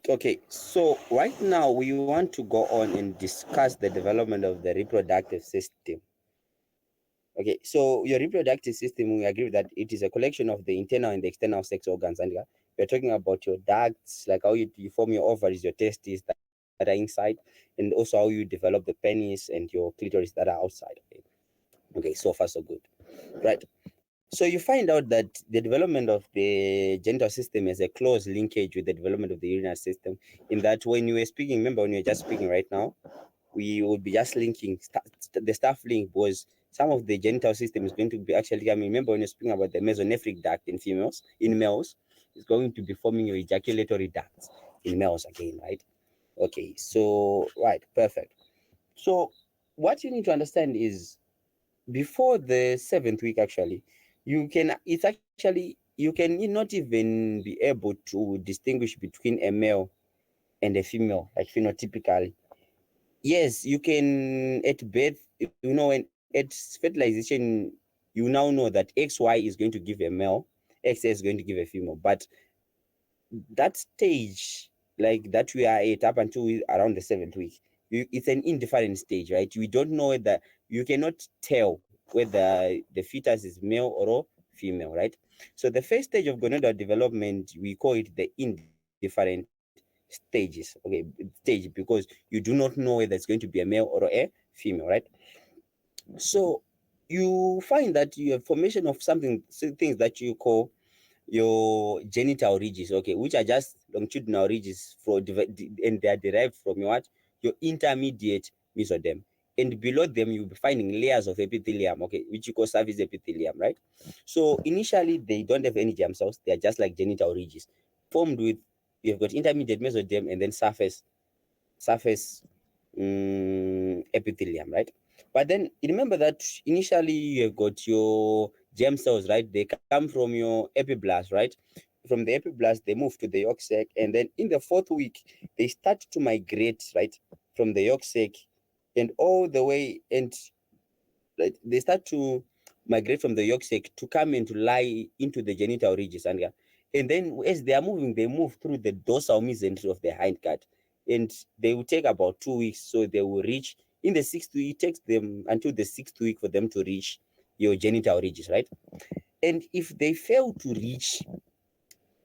Okay, so right now we want to go on and discuss the development of the reproductive system. Okay, so your reproductive system, we agree that it is a collection of the internal and the external sex organs. And we're talking about your ducts, like how you form your ovaries, your testes that are inside, and also how you develop the penis and your clitoris that are outside. Okay, okay, so far so good. Right. So you find out that the development of the genital system has a close linkage with the development of the urinary system. In that, when you were speaking, remember when you were just speaking right now, we would be just linking the staff link was some of the genital system is going to be actually coming. Remember when you're speaking about the mesonephric duct in females, in males, it's going to be forming your ejaculatory ducts in males again, right? Okay, so right, perfect. So what you need to understand is before the seventh week, actually, you can not even be able to distinguish between a male and a female, like phenotypically. Yes, you can at birth, when at fertilization, you now know that XY is going to give a male, XA is going to give a female. But that stage, like that we are at up until around the seventh week, it's an indifferent stage, right? We don't know whether you cannot tell whether the fetus is male or female, right? So the first stage of gonadal development, we call it the indifferent stages, okay, stage, because you do not know whether it's going to be a male or a female, right? So you find that you have formation of things that you call your genital ridges, okay, which are just longitudinal ridges and they are derived from your what? Your intermediate mesoderm. And below them, you'll be finding layers of epithelium, okay, which you call surface epithelium, right? So initially, they don't have any germ cells. They are just like genital ridges formed with, you've got intermediate mesoderm and then surface epithelium, right? But then remember that initially you have got your germ cells, right? They come from your epiblast, right? From the epiblast, they move to the yolk sac, and then in the fourth week, they start to migrate, right, from the yolk sac and all the way, and right, they start to migrate from the yolk sac to come and to lie into the genital ridges, and then as they are moving, they move through the dorsal mesentery of the hindgut, and they will take about 2 weeks, so they will reach in the sixth week. It takes them until the sixth week for them to reach your genital ridges, right? And if they fail to reach,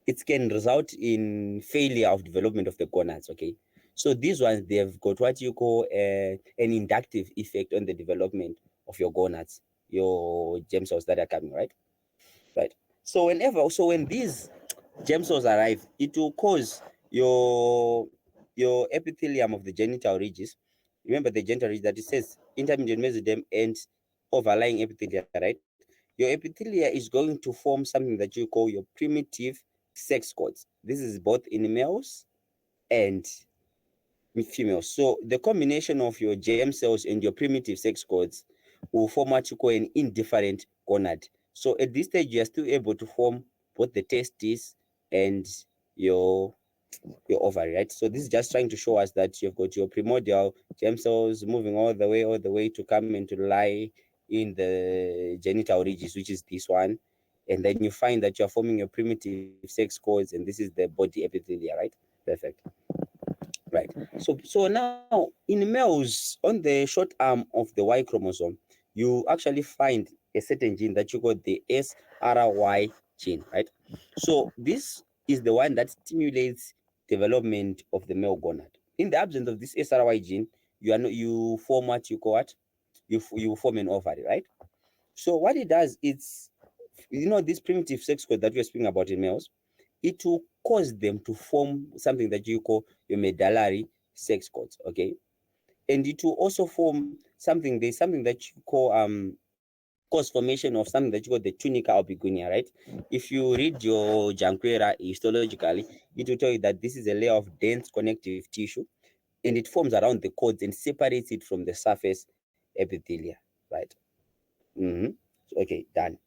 it can result in failure of development of the gonads, okay? So these ones, they've got what you call an inductive effect on the development of your gonads, your germ cells that are coming, right? Right. So when these germ cells arrive, it will cause your your epithelium of the genital ridges. Remember the genital ridge that it says intermediate mesoderm and overlying epithelia, right? Your epithelia is going to form something that you call your primitive sex cords. This is both in males and females. So the combination of your germ cells and your primitive sex cords will form what you call an indifferent gonad. So at this stage, you are still able to form both the testes and your your ovary, right? So this is just trying to show us that you've got your primordial germ cells moving all the way to come and to lie in the genital ridges, which is this one. And then you find that you're forming your primitive sex cords, and this is the body epithelia, right? Perfect. Right. So now in males, on the short arm of the Y chromosome, you actually find a certain gene that you call the SRY gene, right? So this is the one that stimulates development of the male gonad. In the absence of this SRY gene, you form what you call what? You form an ovary, right? So what it does, it's, this primitive sex code that we're speaking about in males, it will cause them to form something that you call your medullary sex cords, okay? And it will also form something, there's something that you call cause formation of something that you call the tunica albiguna, right? If you read your Janquera histologically, it will tell you that this is a layer of dense connective tissue, and it forms around the cords and separates it from the surface epithelia, right? Mm-hmm. Okay, done.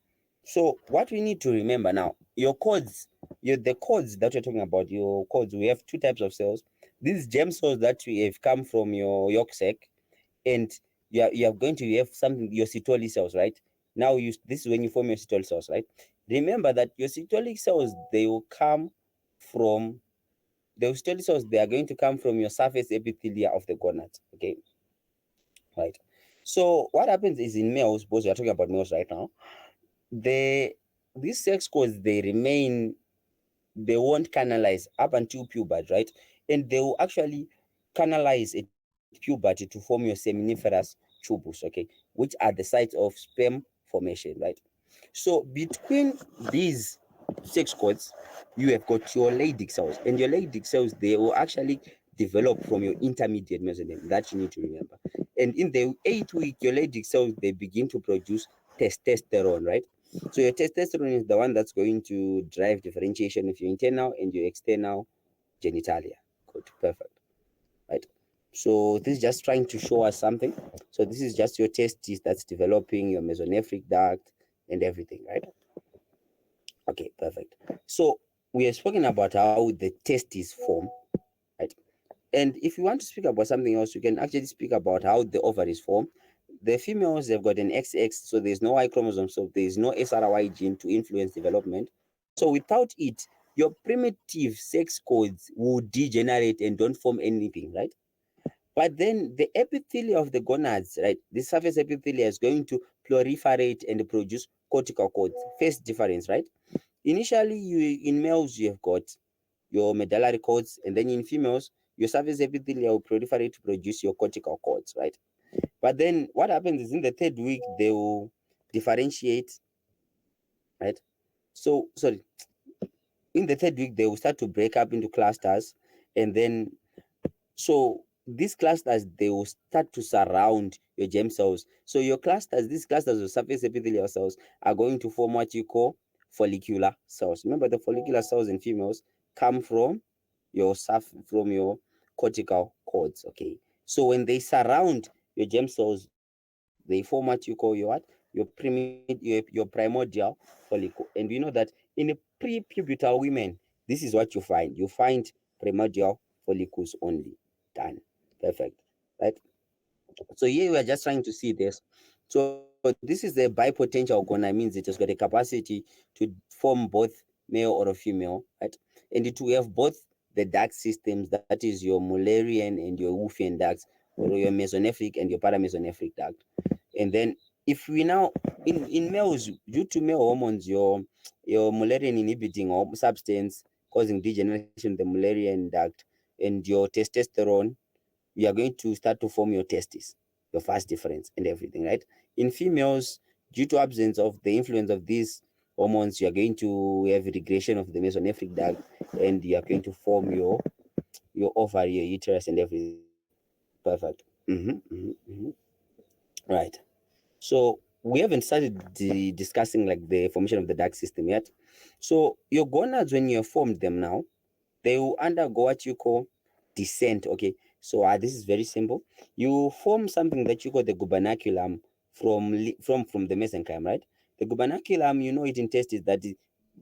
So what we need to remember now, your cords, the cords that we're talking about, your cords, we have two types of cells. These germ cells that we have come from your yolk sac, and you are going to have something, your Sertoli cells, right? Now this is when you form your Sertoli cells, right? Remember that your Sertoli cells, they will come from those stellate cells, they are going to come from your surface epithelia of the gonads. Okay, right. So what happens is in males, because we are talking about males right now, they these sex codes they remain, they won't canalize up until puberty, right? And they will actually canalize at puberty to form your seminiferous tubus, okay, which are the sites of sperm formation, right? So between these sex codes, you have got your Leydig cells, and your Leydig cells they will actually develop from your intermediate mesoderm. That you need to remember. And in the 8th week, your Leydig cells they begin to produce testosterone, right? So your testosterone is the one that's going to drive differentiation of your internal and your external genitalia. Good, perfect, right? So this is just trying to show us something. So this is just your testes that's developing your mesonephric duct and everything, right? Okay, perfect. So we have spoken about how the testes form, right? And if you want to speak about something else, you can actually speak about how the ovaries form. The females, they've got an XX, so there's no Y chromosome, so there's no SRY gene to influence development. So without it, your primitive sex codes will degenerate and don't form anything, right? But then the epithelia of the gonads, right, the surface epithelia is going to proliferate and produce cortical codes. First difference, right? Initially, in males, you have got your medullary cords, and then in females, your surface epithelia will proliferate to produce your cortical cords, right? But then what happens is in the 3rd week, they will differentiate, right? So, sorry, in the 3rd week, they will start to break up into clusters, and then so these clusters they will start to surround your germ cells. So your clusters, these clusters of surface epithelial cells are going to form what you call follicular cells. Remember, the follicular cells in females come from your from your cortical cords. Okay, so when they surround your germ cells, they form what you call your what? Your primordial follicle. And we know that in pre-pubertal women, this is what you find. You find primordial follicles only. Done. Perfect. Right. So here we are just trying to see this. So this is a bipotential gona, means it has got a capacity to form both male or a female, right? And it will have both the duct systems, that is your Mullerian and your Wolffian ducts, or your mesonephric and your paramesonephric duct. And then if we now in males, due to male hormones, your Mullerian inhibiting substance causing degeneration of the Mullerian duct and your testosterone, you are going to start to form your testes, your first difference and everything, right? In females, due to absence of the influence of these hormones, you are going to have regression of the mesonephric duct, and you are going to form your ovary, your uterus, and everything. Perfect. Right. So we haven't started discussing like the formation of the duct system yet. So your gonads, when you have formed them now, they will undergo what you call descent. Okay, so this is very simple. You form something that you call the gubernaculum from the mesenchyme, right? The gubernaculum, you know it in testes, that is,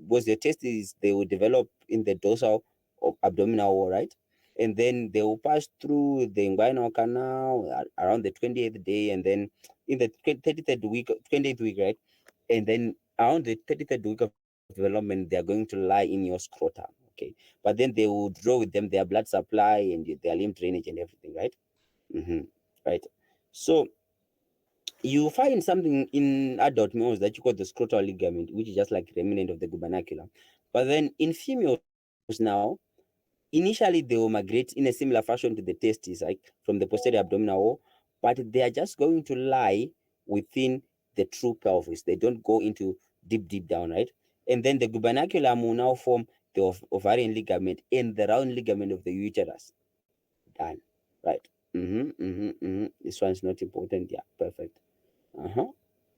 was your testes, they will develop in the dorsal of abdominal wall, right? And then they will pass through the inguinal canal around the 28th day, and then in the 33rd week, 28th week, right? And then around the 33rd week of development, they are going to lie in your scrotum. Okay, but then they will draw with them their blood supply and their lymph drainage and everything, right? Mm-hmm. Right. So you find something in adult males that you call the scrotal ligament, which is just like remnant of the gubernaculum. But then in females now, initially they will migrate in a similar fashion to the testes, like from the posterior abdominal wall, but they are just going to lie within the true pelvis. They don't go into deep down, right? And then the gubernaculum will now form the ovarian ligament and the round ligament of the uterus. Done. Right. This one's not important. Yeah, perfect. Uh-huh.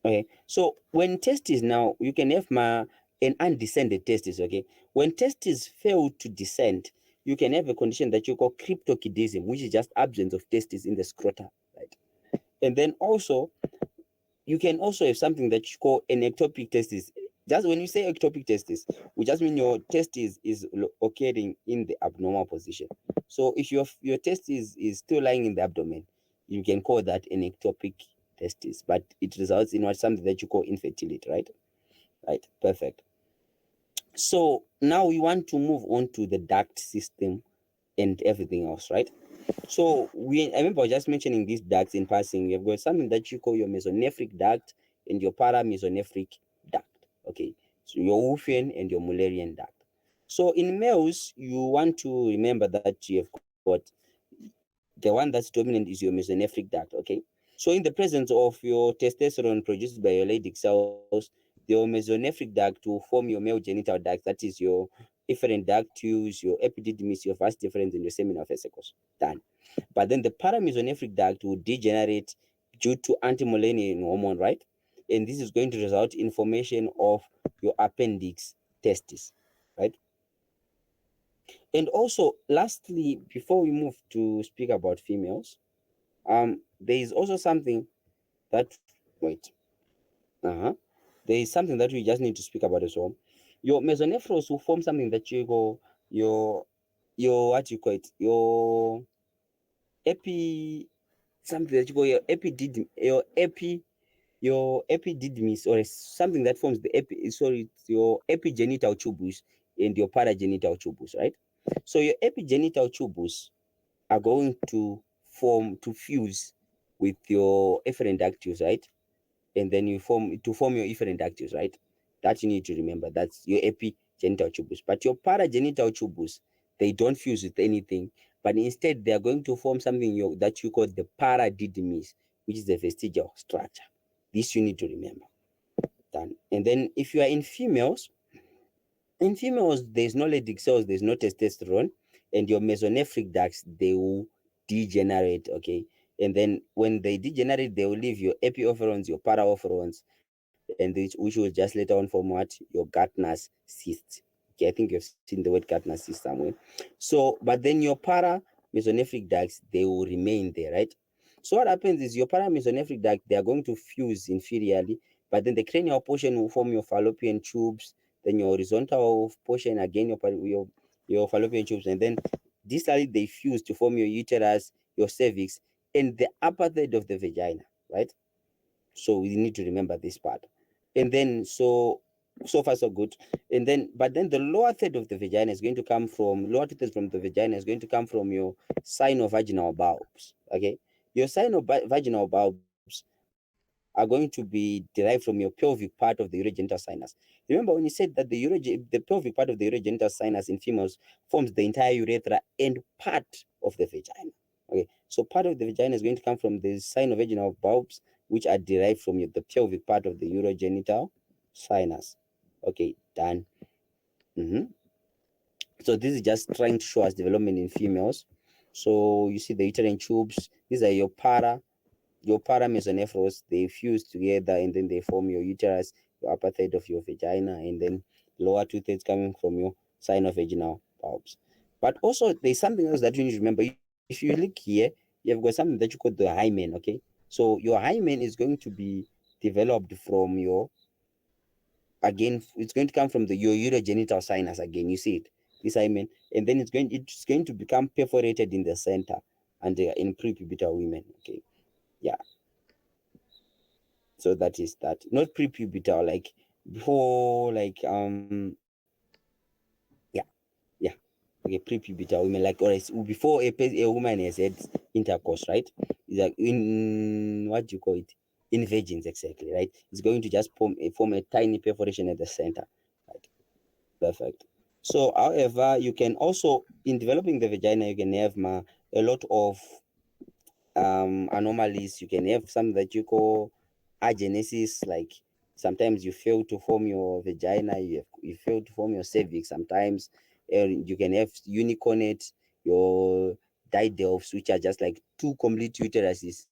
Okay. So when testes now, you can have an undescended testes. Okay. When testes fail to descend, you can have a condition that you call cryptorchidism, which is just absence of testes in the scrota. Right. And then also you can also have something that you call an ectopic testis. Just when you say ectopic testis, we just mean your testis is occurring in the abnormal position. So if your testis is still lying in the abdomen, you can call that an ectopic testis, but it results in what something that you call infertility, right? Right, perfect. So now we want to move on to the duct system and everything else, right? So I remember just mentioning these ducts in passing. You've got something that you call your mesonephric duct and your paramesonephric duct. Okay, so your Wolffian and your Mullerian duct. So in males, you want to remember that you have got the one that's dominant is your mesonephric duct. Okay, so in the presence of your testosterone produced by your Leydig cells, your mesonephric duct will form your male genital duct. That is your efferent ductus, your epididymis, your vas deferens, and your seminal vesicles. Done. But then the paramesonephric duct will degenerate due to anti-Mullerian hormone, right? And this is going to result in formation of your appendix testis, right? And also, lastly, before we move to speak about females, there is also something that wait, uh-huh, there is something that we just need to speak about as well. Your mesonephros will form something that you call your what you call it, epi something that you call your epididymis, or something that forms the your epigenital tubus and your paragenital tubus, right? So your epigenital tubus are going to fuse with your efferent ductus, right? And then you form your efferent ductus, right? That you need to remember. That's your epigenital tubus. But your paragenital tubus, they don't fuse with anything, but instead they are going to form something that you call the paradidymis, which is the vestigial structure. This you need to remember. Done. And then if you are in females, there's no Leydig cells, there's no testosterone, and your mesonephric ducts, they will degenerate, okay? And then when they degenerate, they will leave your epiopherons, your paraopherons, and which will just later on form what? Your Gartner's cysts. Okay, I think you've seen the word Gartner's cyst somewhere. So, but then your para mesonephric ducts, they will remain there, right? So what happens is your paramesonephric duct, they are going to fuse inferiorly, but then the cranial portion will form your fallopian tubes, then your horizontal portion again your fallopian tubes, and then distally they fuse to form your uterus, your cervix, and the upper third of the vagina, right? So we need to remember this part. And then so far so good. And then but then the lower third of the vagina is going to come from lower third from the vagina is going to come from your sinovaginal bulbs. Okay, your sinovaginal bulbs are going to be derived from your pelvic part of the urogenital sinus. Remember when you said that the pelvic part of the urogenital sinus in females forms the entire urethra and part of the vagina. Okay, so part of the vagina is going to come from the sinovaginal bulbs, which are derived from the pelvic part of the urogenital sinus. Okay, done. hmm So this is just trying to show us development in females. So you see the uterine tubes. These are your paramesonephros. They fuse together and then they form your uterus, your upper third of your vagina, and then lower two thirds coming from your sinovaginal bulbs. But also there's something else that you need to remember. If you look here, you have got something that you call the hymen. Okay, so your hymen is going to be developed from your again. It's going to come from your urogenital sinus again. You see it, this hymen, and then it's going to become perforated in the center and in prepubertal women. Okay, yeah. So that is that. Not prepubertal, like before, like yeah, yeah. Okay, prepubertal women, like or before a woman has had intercourse, right? It's like in what do you call it? In virgins, exactly, right? It's going to just form a tiny perforation at the center, right? Perfect. So, however, you can also in developing the vagina, you can have a lot of anomalies. You can have some that you call agenesis, like sometimes you fail to form your vagina, you fail to form your cervix sometimes. You can have unicornate, your didelphs, which are just like two complete uteruses.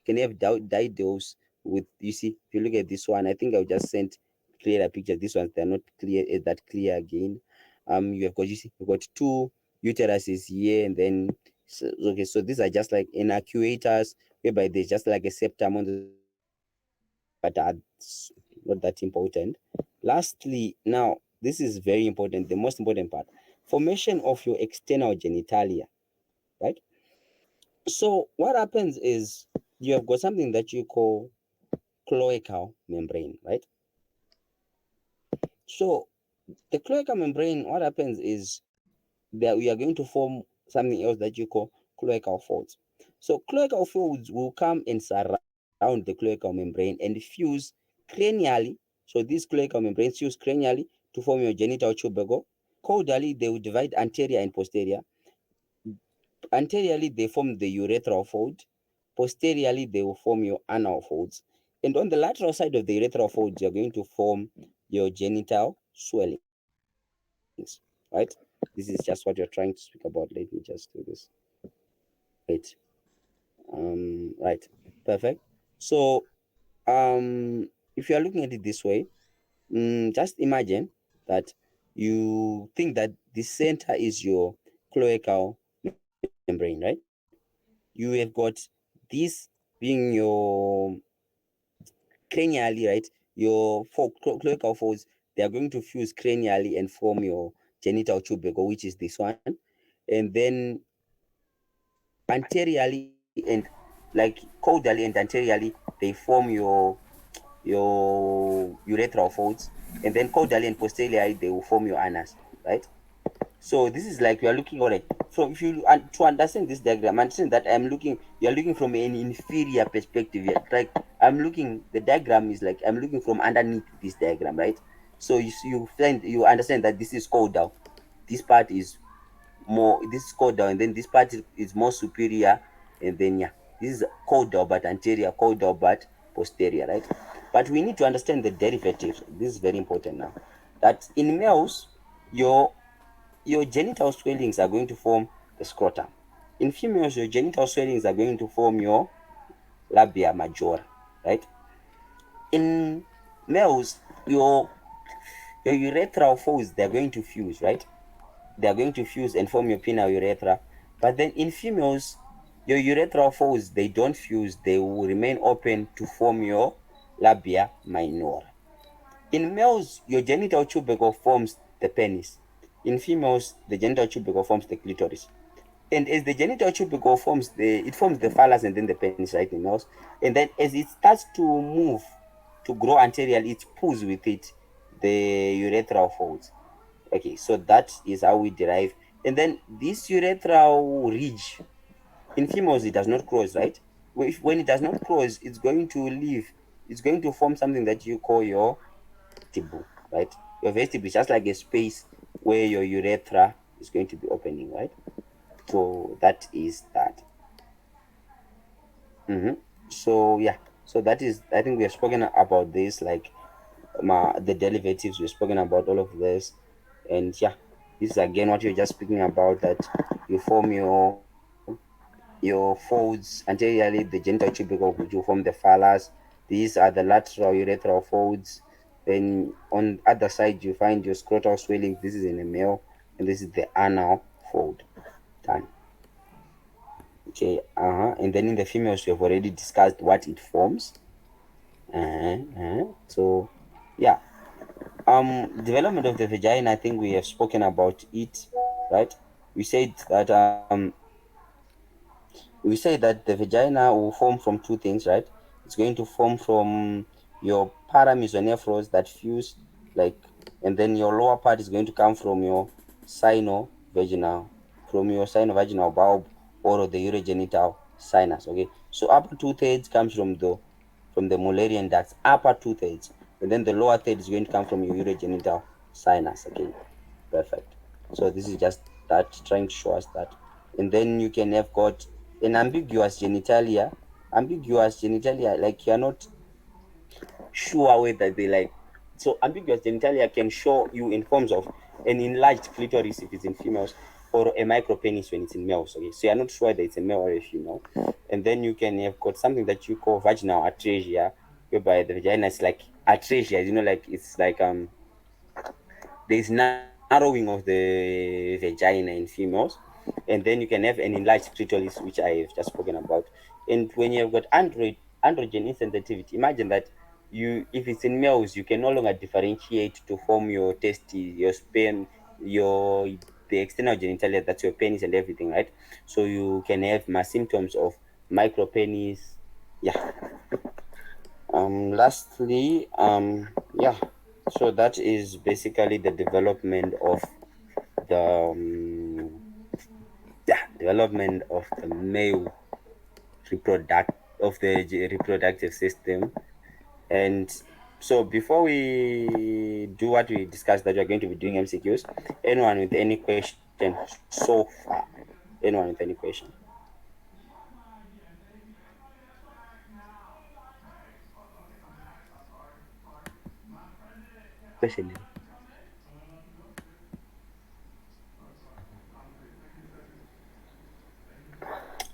You can have didelphs with, you see, if you look at this one, I think I'll just send clearer picture. This ones, they're not clear that clear again. You have got, you see, you've got two uteruses here, and then so, okay, so these are just like inarcuators, whereby there's just like a septum on the surface, but not that important. Lastly, now this is very important, the most important part: formation of your external genitalia, right? So what happens is you have got something that you call cloacal membrane, right? So the cloacal membrane, what happens is that we are going to form something else that you call cloacal folds. So cloacal folds will come and surround the cloacal membrane and fuse cranially. So these cloacal membranes fuse cranially to form your genital tubercle. Caudally, they will divide anterior and posterior. Anteriorly, they form the urethral fold. Posteriorly, they will form your anal folds. And on the lateral side of the urethral folds, you're going to form your genital swellings. Right? This is just what you're trying to speak about. Let me just do this. Right. Right. Perfect. So, if you are looking at it this way, just imagine that you think that the center is your cloacal membrane, right? You have got this being your cranially, right? Your cloacal folds, they are going to fuse cranially and form your genital tubercle, which is this one. And then anteriorly and like caudally and anteriorly, they form your urethral folds, and then caudally and posteriorly they will form your anus, right? So this is like you are looking alright. So if you to understand this diagram, understand that you are looking from an inferior perspective. Yeah? Like I'm looking, the diagram is like I'm looking from underneath this diagram, right? So you understand that this is caudal. This part is more, this is caudal, and then this part is more superior, and then yeah, this is caudal but anterior, caudal but posterior, right? But we need to understand the derivatives. This is very important now. That in males, your your genital swellings are going to form the scrotum. In females, your genital swellings are going to form your labia majora, right? In males, your urethral folds, they're going to fuse, right? They are going to fuse and form your penile urethra. But then in females, your urethral folds, they don't fuse, they will remain open to form your labia minora. In males, your genital tubercle forms the penis. In females, the genital tubercle forms the clitoris. And as the genital tubercle forms the phallus and then the penis, right, in males. And then as it starts to move, to grow anteriorly, it pulls with it the urethral folds. Okay, so that is how we derive. And then this urethral ridge in females, it does not cross, right? When it does not cross, it's going to leave. It's going to form something that you call your vestibule, right? Your vestibule is just like a space where your urethra is going to be opening, right? So that is that. Mm-hmm. So yeah, so that is. I think we have spoken about this, like the derivatives. We've spoken about all of this, and yeah, this is again what you're just speaking about, that you form your folds anteriorly, the genital tubercle, which will form the phallus. These are the lateral urethral folds. Then on other side you find your scrotal swelling. This is in a male, and this is the anal fold. Done. Okay. And then in the females, we have already discussed what it forms. So yeah. Development of the vagina, I think we have spoken about it, right? We said that the vagina will form from two things, right? It's going to form from your paramesonephrons that fuse, like, and then your lower part is going to come from your sino-vaginal, bulb, or the urogenital sinus. Okay, so upper two-thirds comes from the Mullerian ducts, upper two-thirds, and then the lower third is going to come from your urogenital sinus. Okay, perfect. So this is just that, trying to show us that. And then you can have got an ambiguous genitalia. Ambiguous genitalia, like you're not sure whether they like. So ambiguous genitalia can show you in forms of an enlarged clitoris if it's in females, or a micro penis when it's in males. Okay, so you're not sure that it's a male or a female. And then you can have got something that you call vaginal atresia, whereby the vagina is like atresia. You know, like it's like there's narrowing of the vagina in females. And then you can have an enlarged clitoris, which I have just spoken about. And when you have got androgen insensitivity, imagine that you, if it's in males, you can no longer differentiate to form your testes, your sperm, your the external genitalia, that's your penis and everything, right? So you can have more symptoms of micropenis. Yeah. Lastly, yeah, so that is basically the development of the development of the male reproductive system. And so before we do what we discussed, that we are going to be doing MCQs, anyone with any question so far? Anyone with any question? Question.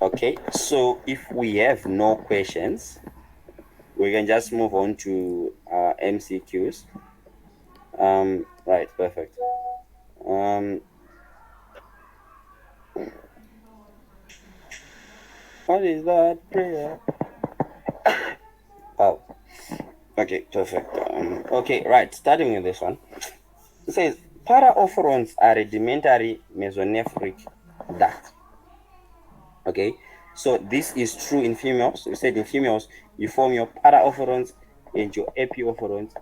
Okay, so if we have no questions, we can just move on to MCQs. Right, perfect. Um, what is that prayer? Oh, okay, perfect. Okay, right. Starting with this one, it says para-ophrons are rudimentary mesonephric duct. Okay, so this is true in females. We said in females, you form your para-ophrons and your epiophrons.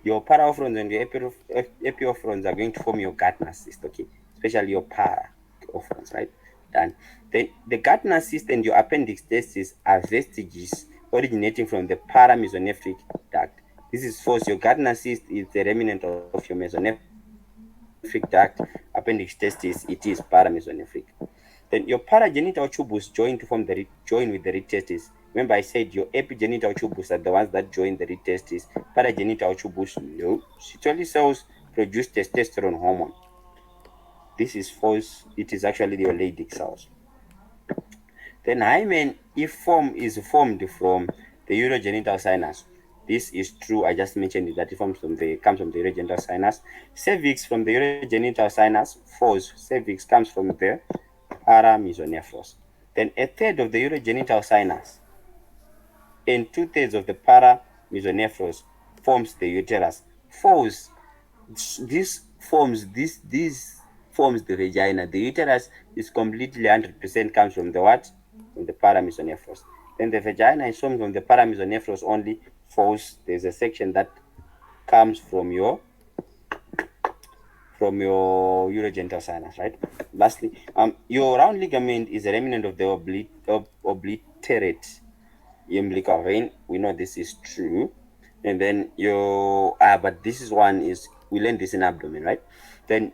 Your para-ophrons and your epiophrons are going to form your Gardner cyst. Okay, especially your para-ophrons, right? Done. Then the Gardner cyst and your appendix testis are vestiges originating from the paramesonephric duct. This is false. Your Gardner cyst is the remnant of your mesonephric duct. Appendix testis, it is paramesonephric. Then your paragenital tubes join with the root testis. Remember, I said your epigenital tubes are the ones that join the root testis. Paragenital tubes, no. Sexually cells produce testosterone hormone. This is false. It is actually your Leydig cells. Then hymen, if form is formed from the urogenital sinus. This is true. I just mentioned it, that it comes from the urogenital sinus. Cervix from the urogenital sinus. False. Cervix comes from the paramesonephros. Then a third of the urogenital sinus and two-thirds of the paramesonephros forms the uterus. False. This forms the vagina. The uterus is completely 100% comes from the what? From the paramesonephros. Then the vagina is formed from the paramesonephros only. False. There's a section that comes from your urogenital sinus, right? Lastly, your round ligament is a remnant of the obliterate umbilical vein. We know this is true. And then but this is one is we learned this in abdomen, right? Then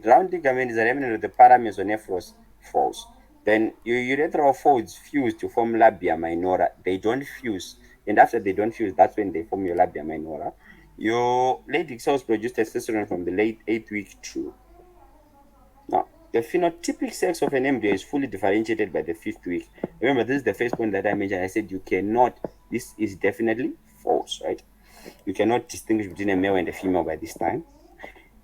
round ligament is a remnant of the paramesonephros. False. Then your urethral folds fuse to form labia minora. They don't fuse, and after they don't fuse, that's when they form your labia minora. Your Leydig cells produce testosterone from the late 8th week through. Now, the phenotypic sex of an embryo is fully differentiated by the 5th week. Remember, this is the first point that I mentioned. I said you cannot, this is definitely false, right? You cannot distinguish between a male and a female by this time.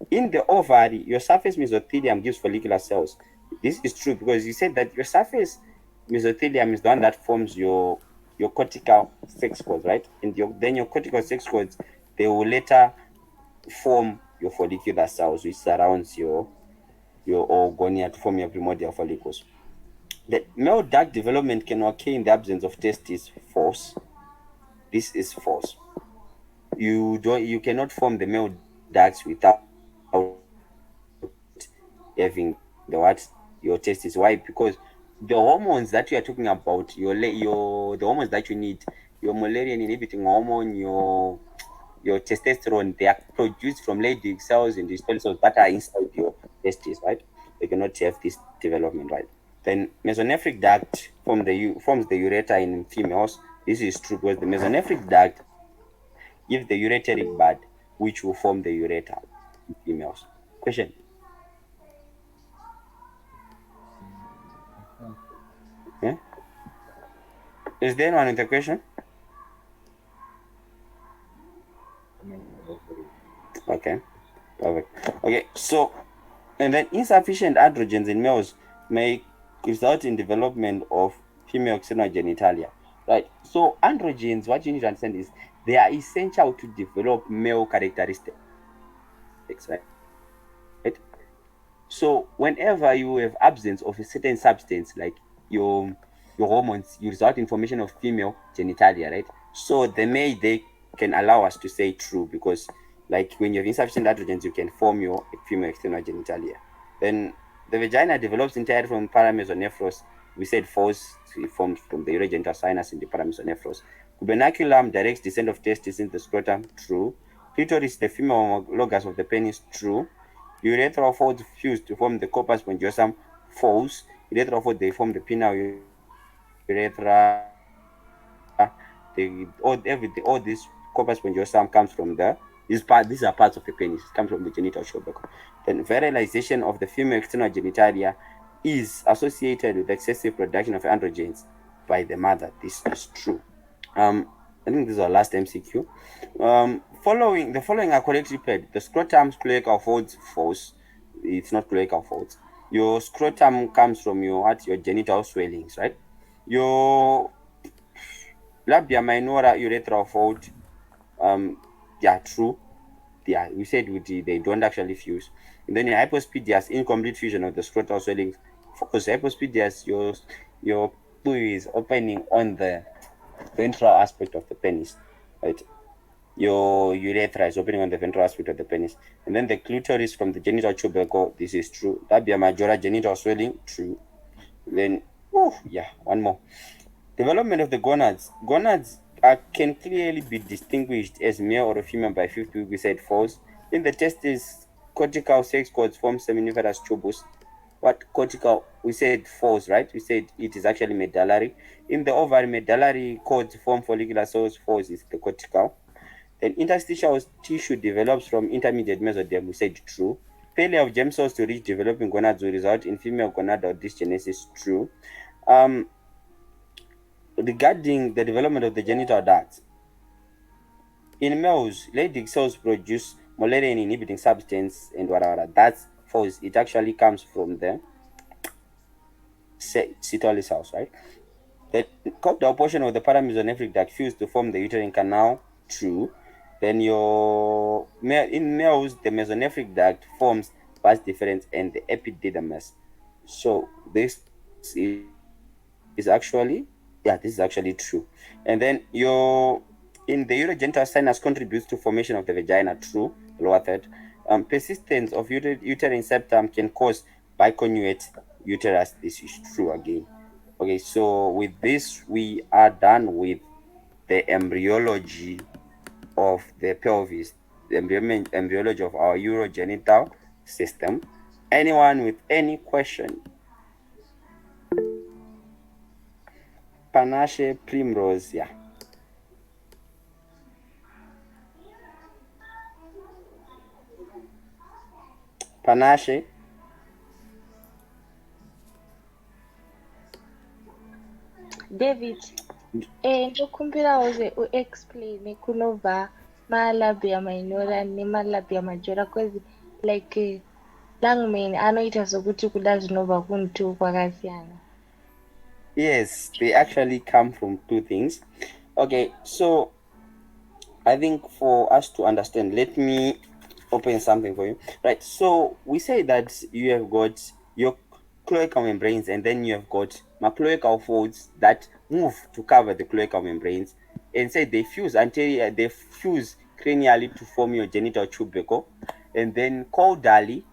In the ovary, your surface mesothelium gives follicular cells. This is true because you said that your surface mesothelium is the one that forms your cortical sex cords, right? And then your cortical sex cords, they will later form your follicular cells, which surrounds your oogonia to form your primordial follicles. The male duct development can occur in the absence of testes. False. This is false. You cannot form the male ducts without having the your testes. Why? Because the hormones that you are talking about, the hormones that you need, your malaria inhibiting hormone, your testosterone, they are produced from Leydig cells and the stem cells that are inside your testes, right? They cannot have this development, right? Then mesonephric duct forms the ureter in females. This is true because the mesonephric duct gives the ureteric bud, which will form the ureter in females. Question. Yeah? Is there anyone with a question? Okay. Perfect. Okay, so and then insufficient androgens in males may result in development of female xenogenitalia. Right. So androgens, what you need to understand is they are essential to develop male characteristics, right? So whenever you have absence of a certain substance like your your hormones, you result in formation of female genitalia, right? So they can allow us to say true because like when you have insufficient androgens, you can form your female external genitalia. Then The vagina develops entirely from paramesonephros. We said false, it forms from the urogenital sinus in the paramesonephros. Gubernaculum, direct descent of testis in the scrotum, true. Clitoris, the female homologous of the penis, true. Urethral folds fuse to form the corpus spongiosum, false. Urethral folds, they form the penile urethra. All this corpus spongiosum comes from these are parts of the penis. It comes from the genital tubercle. Then virilization of the female external genitalia is associated with excessive production of androgens by the mother. This is true. Um, I think this is our last MCQ. Following are correctly paired. The scrotum's cloacal folds false. It's not cloacal folds. Your scrotum comes from your genital swellings, right? Your labia minora urethral fold, yeah, true. Yeah, we said they don't actually fuse. And then your hypospadias, incomplete fusion of the scrotal swellings. Focus hypospadias, your poo is opening on the ventral aspect of the penis, right? Your urethra is opening on the ventral aspect of the penis. And then the clitoris from the genital tubercle, this is true. Labia majora genital swelling, true. Then, oh yeah, one more. Development of the gonads. Gonads can clearly be distinguished as male or female by fifth week, we said false. In the testes, cortical sex cords form seminiferous tubus. What cortical? We said false, right? We said it is actually medullary. In the ovary, medullary cords form follicular cells. False is the cortical. Then interstitial tissue develops from intermediate mesoderm. We said true. Failure of germ cells to reach developing gonads will result in female gonadal dysgenesis. True. Um, Regarding the development of the genital duct, in males, Leydig cells produce malaria inhibiting substance and whatever. That's false. It actually comes from the Sertoli cells, right? The caudal portion of the paramesonephric duct fused to form the uterine canal, true. Then in males, the mesonephric duct forms vas deferens and the epididymis. So this is actually, yeah, this is actually true. And then in the urogenital sinus contributes to formation of the vagina, true, lower third. Persistence of uterine septum can cause biconjugate uterus. This is true again. Okay, so with this, we are done with the embryology of the pelvis, the embryology of our urogenital system. Anyone with any question? Panache Primrose, yeah. Panache. David, ndokumbira uze uexplain kunobva malabia minora nemalabia majora cause like langman anoita sokuti kuda zvinobva kuntu kwakasiyana. Yes, they actually come from two things. Okay, so I think for us to understand, let me open something for you. Right. So we say that you have got your cloacal membranes and then you have got macroecal folds that move to cover the cloacal membranes and say they fuse anterior, they fuse cranially to form your genital tubercle, and then caudally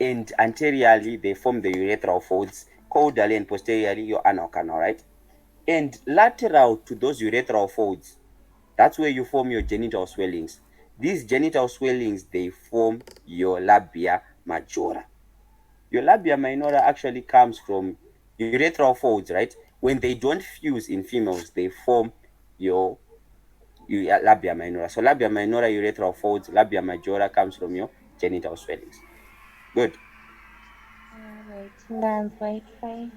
and anteriorly they form the urethral folds, caudally and posteriorly your anal canal, right? And lateral to those urethral folds, that's where you form your genital swellings. These genital swellings, they form your labia majora. Your labia minora actually comes from urethral folds, right? When they don't fuse in females, they form your, your labia minora. So labia minora, urethral folds, labia majora comes from your genital swellings. Good. Alright, that's right, fine.